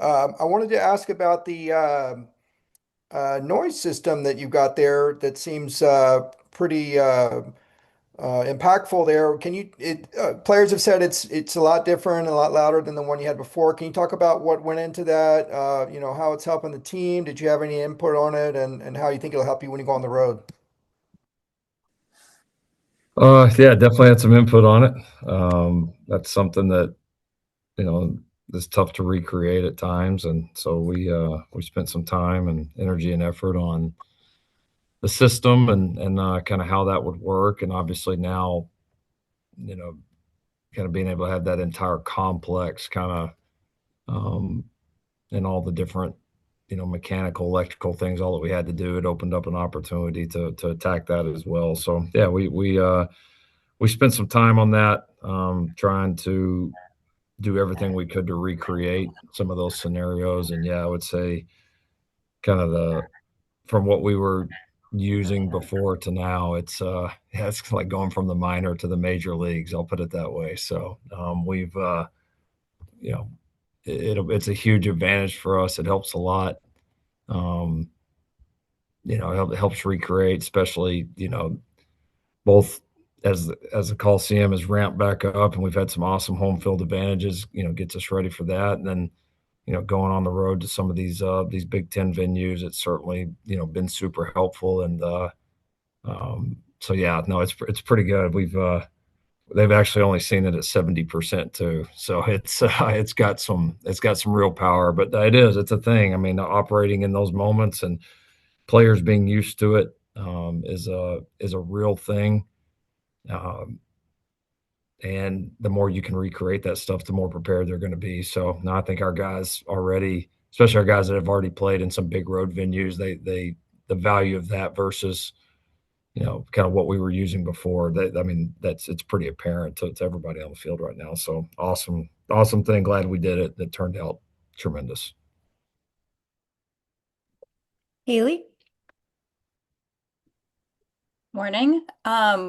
I wanted to ask about the noise system that you got there that seems pretty impactful there. Players have said it's a lot different, a lot louder than the one you had before. Can you talk about what went into that? How it's helping the team. Did you have any input on it, and how you think it'll help you when you go on the road? Yeah, definitely had some input on it. That's something that, you know, is tough to recreate at times, and so we spent some time and energy and effort on the system and kind of how that would work. And obviously now, you know, kind of being able to have that entire complex kind of and all the different, mechanical, electrical things, all that we had to do, it opened up an opportunity to attack that as well. So yeah, we spent some time on that, trying to do everything we could to recreate some of those scenarios. And yeah, I would say kind of the from what we were using before to now, it's yeah, it's like going from the minor to the major leagues. I'll put it that way. So we've you know it's a huge advantage for us. It helps a lot. Um, it helps recreate, especially both as the Coliseum is ramped back up, and we've had some awesome home field advantages. Gets us ready for that, and then going on the road to some of these Big Ten venues, it's certainly been super helpful. And so yeah, no, it's pretty good. They've actually only seen it at 70% too, so it's got some real power. But it's a thing. I mean, operating in those moments and players being used to it is a real thing. Um, and the more you can recreate that stuff, the more prepared they're going to be. So now I think our guys already, especially our guys that have already played in some big road venues, the value of that versus kind of what we were using before. I mean, it's pretty apparent to everybody on the field right now. So awesome thing. Glad we did it. That turned out tremendous. Haley? Morning.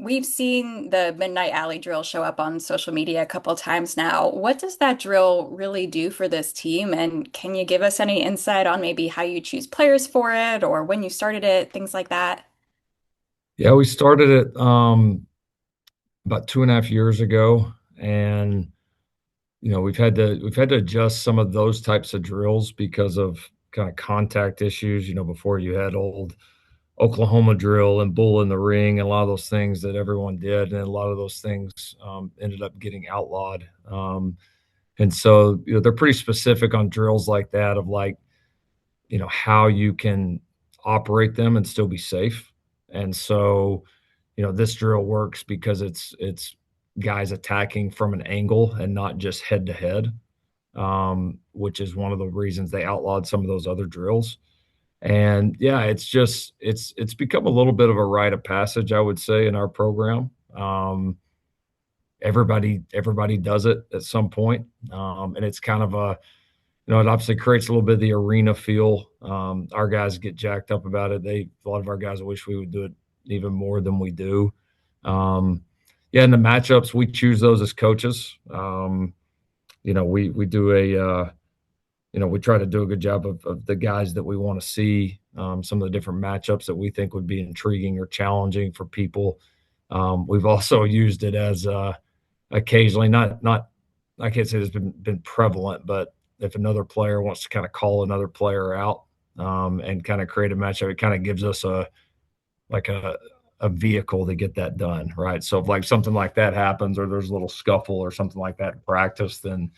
We've seen the Midnight Alley drill show up on social media a couple times now. What does that drill really do for this team? And can you give us any insight on maybe how you choose players for it or when you started it, things like that? Yeah, we started it about 2.5 years ago, and we've had to adjust some of those types of drills because of kind of contact issues. Before you had old Oklahoma drill and bull in the ring, and a lot of those things that everyone did, and a lot of those things ended up getting outlawed. And so they're pretty specific on drills like that of like how you can operate them and still be safe. And so this drill works because it's guys attacking from an angle and not just head to head, which is one of the reasons they outlawed some of those other drills. And yeah, it's become a little bit of a rite of passage, I would say, in our program. Everybody does it at some point, and it's kind of it obviously creates a little bit of the arena feel. Our guys get jacked up about it. A lot of our guys wish we would do it even more than we do. Um, yeah, and the matchups we choose those as coaches. We do we try to do a good job of the guys that we want to see, some of the different matchups that we think would be intriguing or challenging for people. We've also used it as occasionally, not I can't say it's been prevalent, but if another player wants to kind of call another player out and kind of create a matchup, it kind of gives us like a vehicle to get that done, right? So if like something like that happens, or there's a little scuffle or something like that in practice, then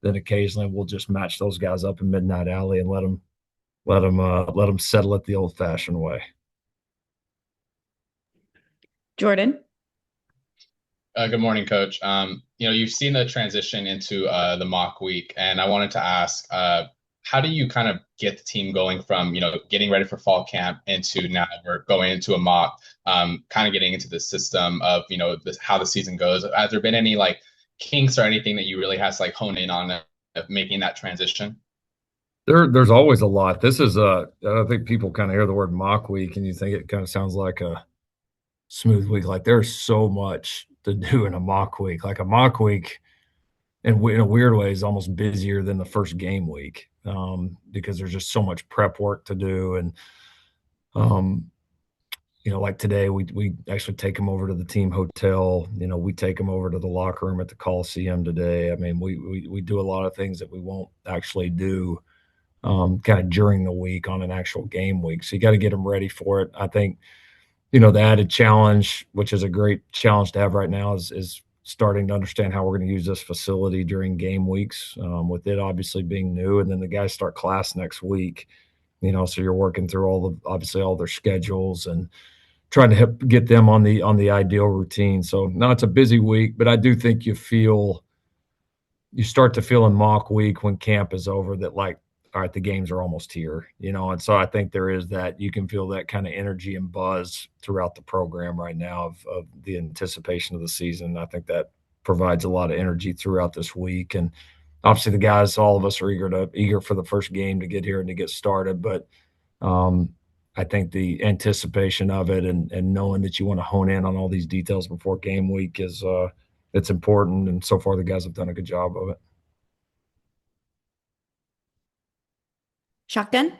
occasionally we'll just match those guys up in Midnight Alley and let them settle it the old fashioned way. Jordan? Good morning, Coach. You've seen the transition into the mock week, and I wanted to ask, how do you kind of get the team going from, getting ready for fall camp into now we're going into a mock, kind of getting into the system of, how the season goes? Has there been any like kinks or anything that you really has to like hone in on of making that transition? There's always a lot. This is I think people kind of hear the word mock week and you think it kind of sounds like a smooth week. Like there's so much to do in a mock week. Like a mock week, in a weird way, is almost busier than the first game week. because there's just so much prep work to do. And um, like today, we actually take them over to the team hotel. We take them over to the locker room at the Coliseum today. I mean, we do a lot of things that we won't actually do kind of during the week on an actual game week. So you got to get them ready for it. I think, the added challenge, which is a great challenge to have right now, is starting to understand how we're going to use this facility during game weeks, with it obviously being new. And then the guys start class next week, so you're working through obviously all their schedules and trying to get them on the ideal routine. So now it's a busy week, but I do think you start to feel in mock week when camp is over that, like, all right, the games are almost here, and so I think there is that you can feel that kind of energy and buzz throughout the program right now of the anticipation of the season. I think that provides a lot of energy throughout this week. And obviously the guys, all of us are eager for the first game to get here and to get started. But I think the anticipation of it and knowing that you want to hone in on all these details before game week is it's important. And so far the guys have done a good job of it. Shotgun?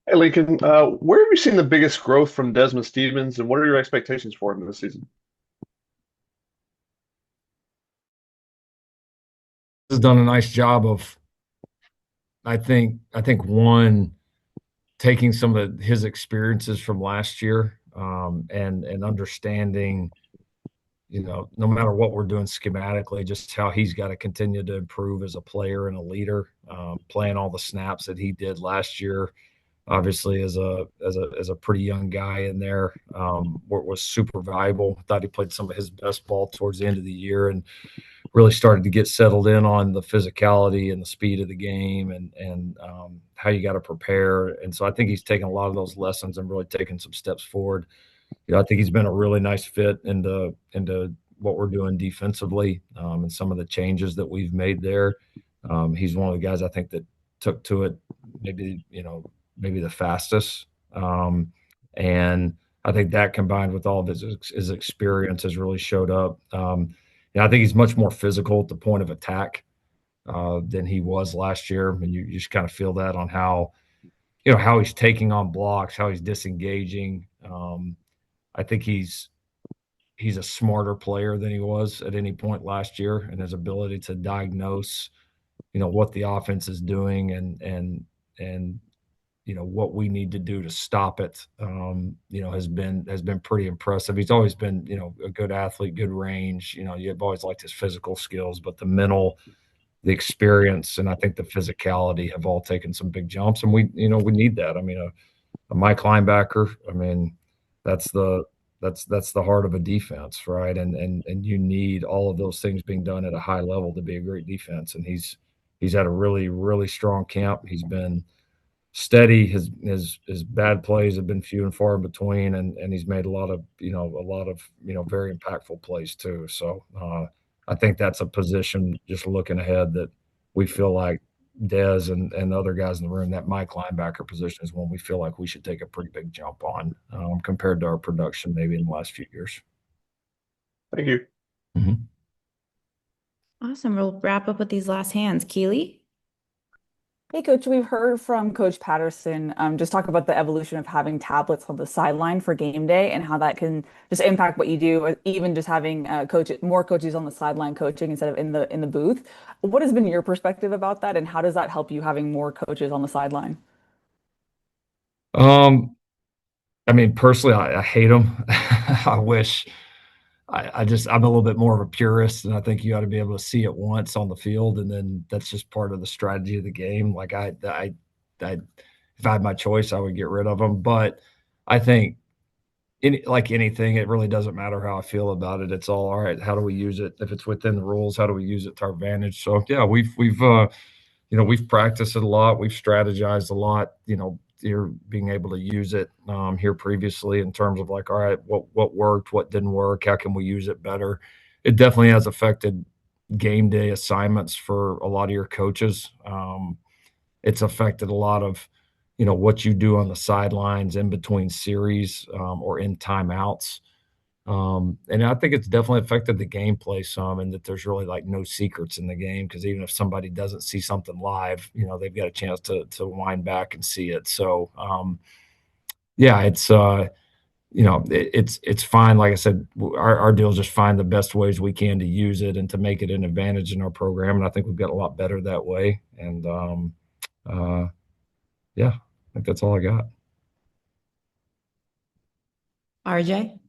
Hey, Lincoln, where have you seen the biggest growth from Desmond Stevens, and what are your expectations for him this season? Has done a nice job of, I think one, taking some of his experiences from last year, and understanding, no matter what we're doing schematically, just how he's got to continue to improve as a player and a leader, playing all the snaps that he did last year. Obviously, as a pretty young guy in there, was super valuable. Thought he played some of his best ball towards the end of the year and really started to get settled in on the physicality and the speed of the game and how you got to prepare. And so I think he's taken a lot of those lessons and really taken some steps forward. I think he's been a really nice fit into what we're doing defensively, and some of the changes that we've made there. He's one of the guys I think that took to it maybe the fastest. And I think that combined with all of his experience has really showed up. I think he's much more physical at the point of attack than he was last year. And you just kind of feel that on how he's taking on blocks, how he's disengaging. I think he's a smarter player than he was at any point last year, and his ability to diagnose, what the offense is doing and what we need to do to stop it, has been pretty impressive. He's always been, a good athlete, good range. You've always liked his physical skills, but the mental, the experience, and I think the physicality have all taken some big jumps. And we need that. I mean, a Mike linebacker, I mean, that's the heart of a defense, right? And you need all of those things being done at a high level to be a great defense. And he's had a really, really strong camp. He's been steady. His bad plays have been few and far in between, and he's made a lot of very impactful plays too. So I think that's a position, just looking ahead, that we feel like Dez and the other guys in the room, that Mike linebacker position is one we feel like we should take a pretty big jump on, compared to our production maybe in the last few years. Thank you. Mm-hmm. Awesome. We'll wrap up with these last hands. Keely? Hey, Coach, we've heard from Coach Patterson just talk about the evolution of having tablets on the sideline for game day and how that can just impact what you do, or even just having more coaches on the sideline coaching instead of in the booth. What has been your perspective about that, and how does that help you having more coaches on the sideline? I mean, personally, I hate them. I wish I'm a little bit more of a purist, and I think you ought to be able to see it once on the field, and then that's just part of the strategy of the game. Like if I had my choice, I would get rid of them. But I think, like anything, it really doesn't matter how I feel about it. It's all right. How do we use it? If it's within the rules, how do we use it to our advantage? So yeah, we've practiced it a lot. We've strategized a lot. You're being able to use it here previously in terms of like, all right, what worked, what didn't work, how can we use it better? It definitely has affected game day assignments for a lot of your coaches. It's affected a lot of, what you do on the sidelines in between series, or in timeouts. And I think it's definitely affected the gameplay some, and that there's really like no secrets in the game because even if somebody doesn't see something live, they've got a chance to wind back and see it. So yeah, it's fine. Like I said, our deal is just find the best ways we can to use it and to make it an advantage in our program. And I think we've got a lot better that way. And yeah, I think that's all I got. RJ?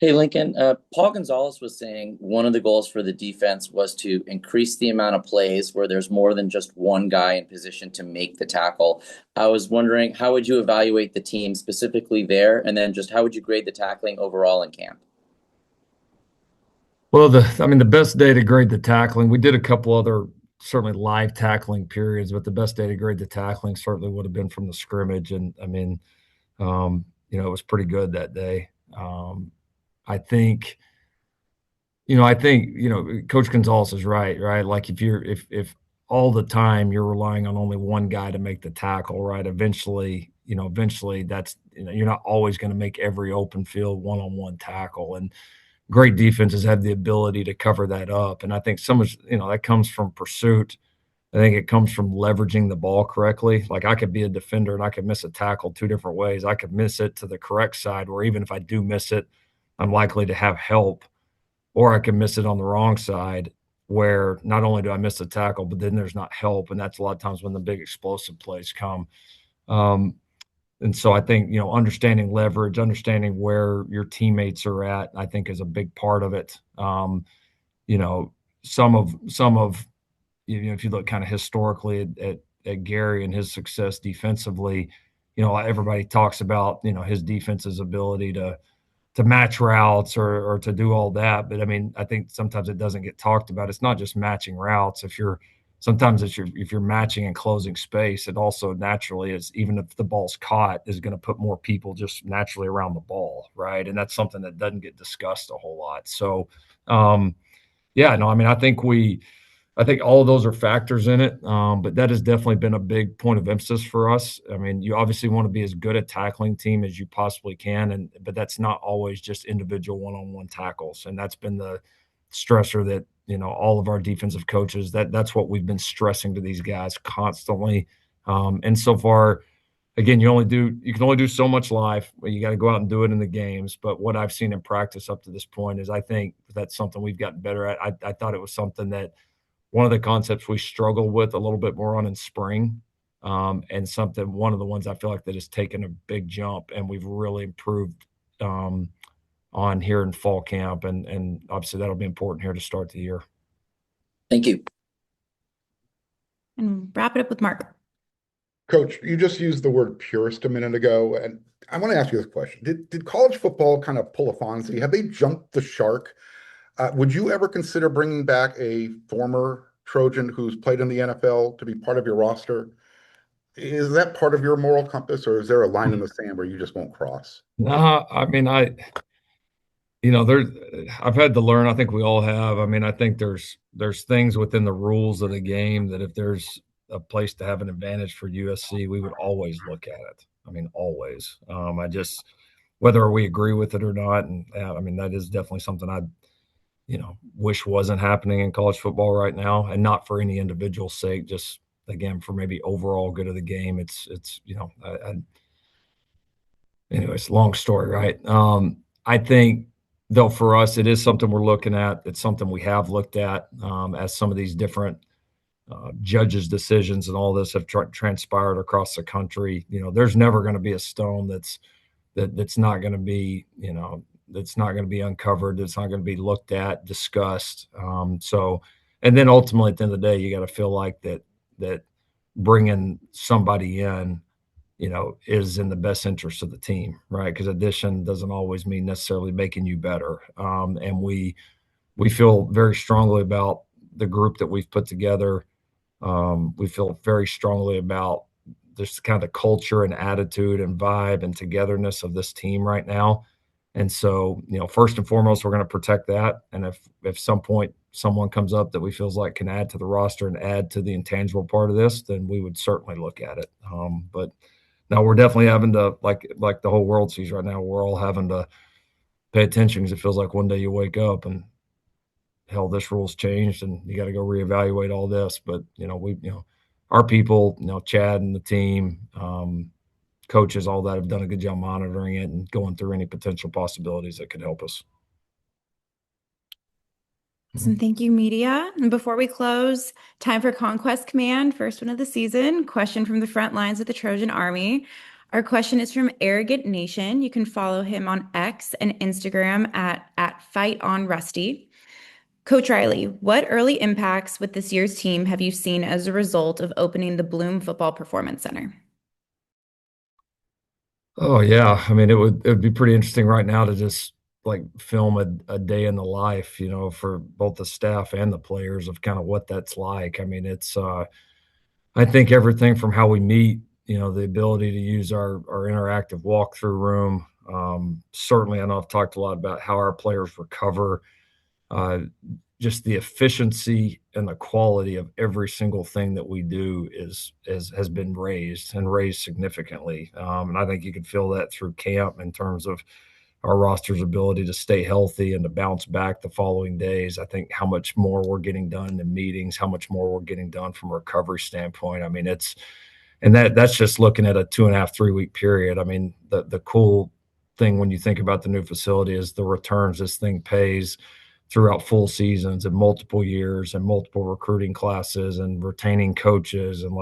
Hey, Lincoln. Paul Gonzalez was saying one of the goals for the defense was to increase the amount of plays where there's more than just one guy in position to make the tackle. I was wondering, how would you evaluate the team specifically there? And then just how would you grade the tackling overall in camp? Well, the best day to grade the tackling, we did a couple other certainly live tackling periods, but the best day to grade the tackling certainly would have been from the scrimmage. And it was pretty good that day. I think, Coach Gonzalez is right? Like if all the time you're relying on only one guy to make the tackle, right? Eventually that's, you're not always going to make every open field one-on-one tackle. And great defenses have the ability to cover that up. And I think that comes from pursuit. I think it comes from leveraging the ball correctly. Like I could be a defender and I could miss a tackle two different ways. I could miss it to the correct side, where even if I do miss it, I'm likely to have help, or I can miss it on the wrong side where not only do I miss the tackle, but then there's not help. And that's a lot of times when the big explosive plays come. And so I think, understanding leverage, understanding where your teammates are at, I think is a big part of it. Some of if you look kind of historically at Gary and his success defensively, everybody talks about, his defense's ability to match routes or to do all that. But I think sometimes it doesn't get talked about. It's not just matching routes. If you're matching and closing space, it also naturally is, even if the ball's caught, is going to put more people just naturally around the ball, right? And that's something that doesn't get discussed a whole lot. So, I think all of those are factors in it, but that has definitely been a big point of emphasis for us. You obviously want to be as good a tackling team as you possibly can, but that's not always just individual one-on-one tackles, and that's been the stressor that all of our defensive coaches, that's what we've been stressing to these guys constantly. And so far, again, you can only do so much live. You got to go out and do it in the games. But what I've seen in practice up to this point is I think that's something we've gotten better at. I thought it was something that one of the concepts we struggled with a little bit more on in spring, and one of the ones I feel like that has taken a big jump and we've really improved on here in fall camp. And obviously that'll be important here to start the year. Thank you. And wrap it up with Mark. Coach, you just used the word purist a minute ago, and I want to ask you this question. Did college football kind of pull a Fonzie? Have they jumped the shark? Would you ever consider bringing back a former Trojan who's played in the NFL to be part of your roster? Is that part of your moral compass, or is there a line in the sand where you just won't cross? No, I've had to learn. I think we all have. I think there's things within the rules of the game that if there's a place to have an advantage for USC, we would always look at it. Always. Whether we agree with it or not, and that is definitely something I wish wasn't happening in college football right now, and not for any individual sake, just again, for maybe overall good of the game. Anyways, long story, right? I think though, for us, it is something we're looking at. It's something we have looked at, as some of these different judges' decisions and all this have transpired across the country. There's never going to be a stone that's not going to be, that's not going to be uncovered. That's not going to be looked at, discussed. And then ultimately, at the end of the day, you got to feel like that bringing somebody in, is in the best interest of the team, right? Because addition doesn't always mean necessarily making you better. And we feel very strongly about the group that we've put together. We feel very strongly about just kind of the culture and attitude and vibe and togetherness of this team right now. And so, first and foremost, we're going to protect that. And if some point someone comes up that we feels like can add to the roster and add to the intangible part of this, then we would certainly look at it. But Now we're definitely having to, like the whole world sees right now, we're all having to pay attention because it feels like one day you wake up and hell, this rule's changed and you got to go reevaluate all this. But our people, Chad and the team, coaches, all that have done a good job monitoring it and going through any potential possibilities that could help us. Awesome. Thank you, media. And before we close, time for Conquest Command, first one of the season. Question from the front lines of the Trojan Army. Our question is from Arrogant Nation. You can follow him on X and Instagram at FightOnRusty. Coach Riley, what early impacts with this year's team have you seen as a result of opening the Bloom Football Performance Center? Oh yeah, I mean it would be pretty interesting right now to just like film a day in the life, for both the staff and the players of kind of what that's like. I mean, it's I think everything from how we meet, the ability to use our interactive walkthrough room. Certainly, I know I've talked a lot about how our players recover. Uh, just the efficiency and the quality of every single thing that we do has been raised significantly. And I think you can feel that through camp in terms of our roster's ability to stay healthy and to bounce back the following days. I think how much more we're getting done in meetings, how much more we're getting done from a recovery standpoint. I mean, that's just looking at a 2.5, 3 week period. I mean, the cool thing when you think about the new facility is the returns this thing pays throughout full seasons and multiple years and multiple recruiting classes and retaining coaches. And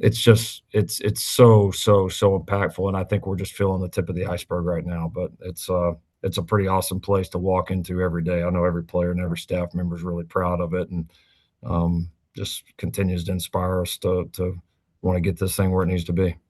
it's so impactful. And I think we're just feeling the tip of the iceberg right now, but it's a pretty awesome place to walk into every day. I know every player and every staff member is really proud of it. And just continues to inspire us to want to get this thing where it needs to be.